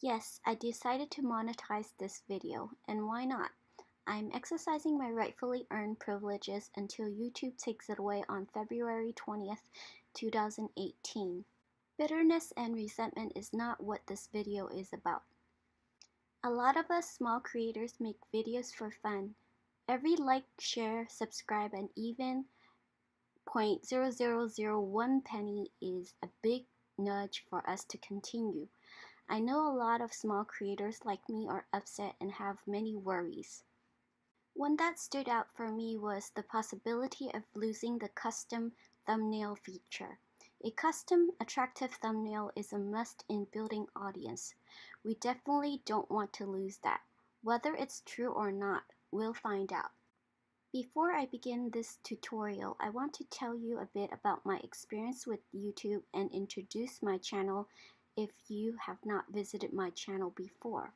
Yes, I decided to monetize this video, and why not? I'm exercising my rightfully earned privileges until YouTube takes it away on February 20th, 2018. Bitterness and resentment is not what this video is about. A lot of us small creators make videos for fun. Every like, share, subscribe, and even 0.0001 penny is a big nudge for us to continue. I know a lot of small creators like me are upset and have many worries. One that stood out for me was the possibility of losing the custom thumbnail feature. A custom, attractive thumbnail is a must in building audience. We definitely don't want to lose that. Whether it's true or not, we'll find out. Before I begin this tutorial, I want to tell you a bit about my experience with YouTube and introduce my channel if you have not visited my channel before.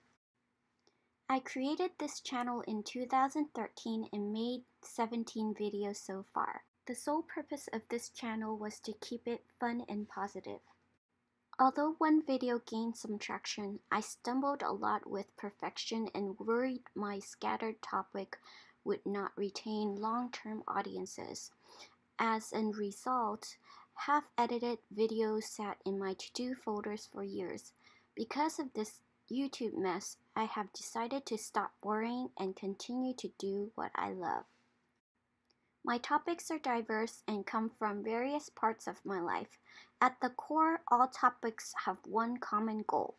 I created this channel in 2013 and made 17 videos so far. The sole purpose of this channel was to keep it fun and positive. Although one video gained some traction, I stumbled a lot with perfection and worried my scattered topic would not retain long-term audiences. As a result, half-edited videos sat in my to-do folders for years. Because of this YouTube mess, I have decided to stop worrying and continue to do what I love. My topics are diverse and come from various parts of my life. At the core, all topics have one common goal.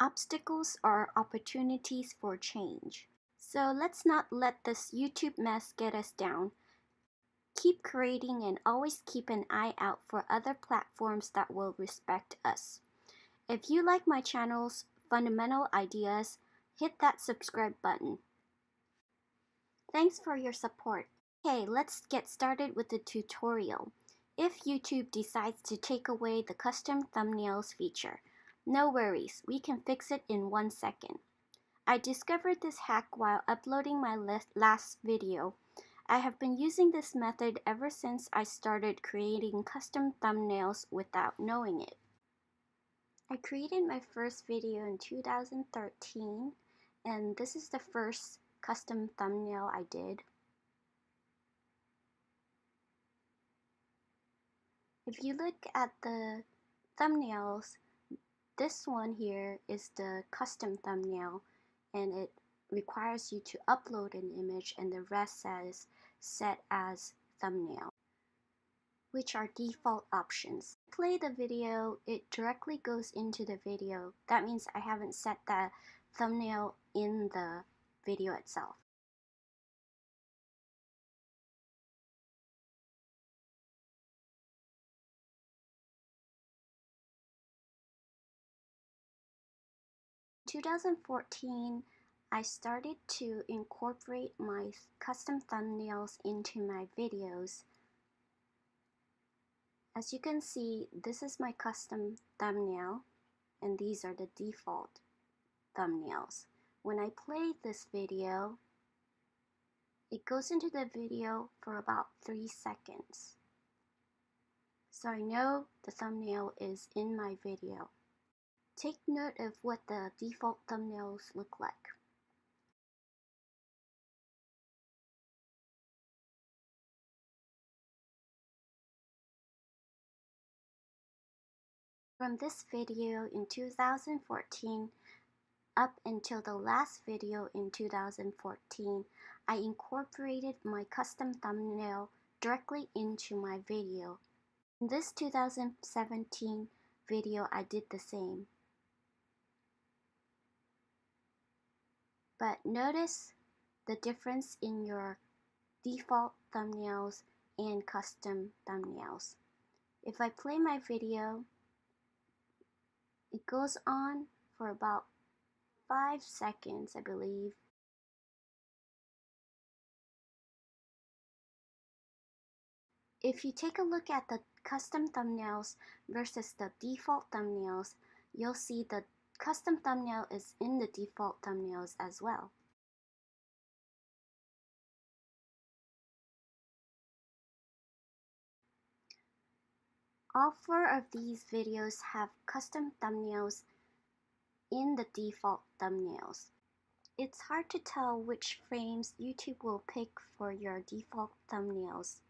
Obstacles are opportunities for change. So let's not let this YouTube mess get us down. Keep creating and always keep an eye out for other platforms that will respect us. If you like my channel's fundamental ideas, hit that subscribe button. Thanks for your support. Okay, let's get started with the tutorial. If YouTube decides to take away the custom thumbnails feature, no worries, we can fix it in 1 second. I discovered this hack while uploading my last video. I have been using this method ever since I started creating custom thumbnails without knowing it. I created my first video in 2013, and this is the first custom thumbnail I did. If you look at the thumbnails, this one here is the custom thumbnail, and it requires you to upload an image and the rest says set as thumbnail, which are default options. Play the video, it directly goes into the video. That means I haven't set the thumbnail in the video itself. In 2014, I started to incorporate my custom thumbnails into my videos. As you can see, this is my custom thumbnail, and these are the default thumbnails. When I play this video, it goes into the video for about 3 seconds. So I know the thumbnail is in my video. Take note of what the default thumbnails look like. From this video in 2014 up until the last video in 2014, I incorporated my custom thumbnail directly into my video. In this 2017 video, I did the same. But notice the difference in your default thumbnails and custom thumbnails. If I play my video, it goes on for about 5 seconds, I believe. If you take a look at the custom thumbnails versus the default thumbnails, you'll see the custom thumbnail is in the default thumbnails as well. All 4 of these videos have custom thumbnails in the default thumbnails. It's hard to tell which frames YouTube will pick for your default thumbnails.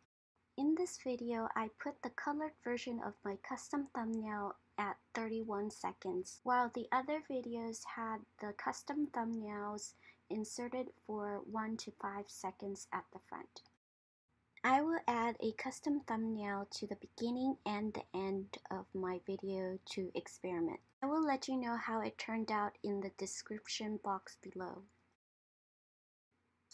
In this video, I put the colored version of my custom thumbnail at 31 seconds, while the other videos had the custom thumbnails inserted for 1 to 5 seconds at the front. I will add a custom thumbnail to the beginning and the end of my video to experiment. I will let you know how it turned out in the description box below.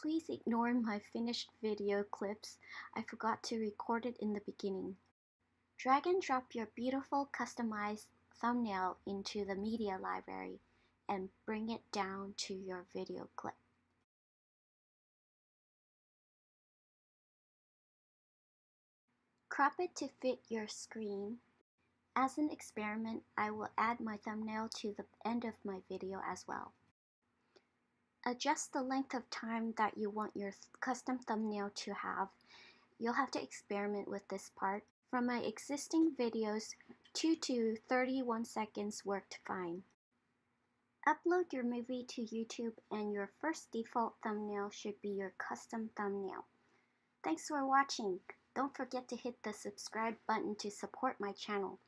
Please ignore my finished video clips. I forgot to record it in the beginning. Drag and drop your beautiful customized thumbnail into the media library and bring it down to your video clip. Crop it to fit your screen. As an experiment, I will add my thumbnail to the end of my video as well. Adjust the length of time that you want your custom thumbnail to have. You'll have to experiment with this part. From my existing videos, 2 to 31 seconds worked fine. Upload your movie to YouTube and your first default thumbnail should be your custom thumbnail. Thanks for watching. Don't forget to hit the subscribe button to support my channel.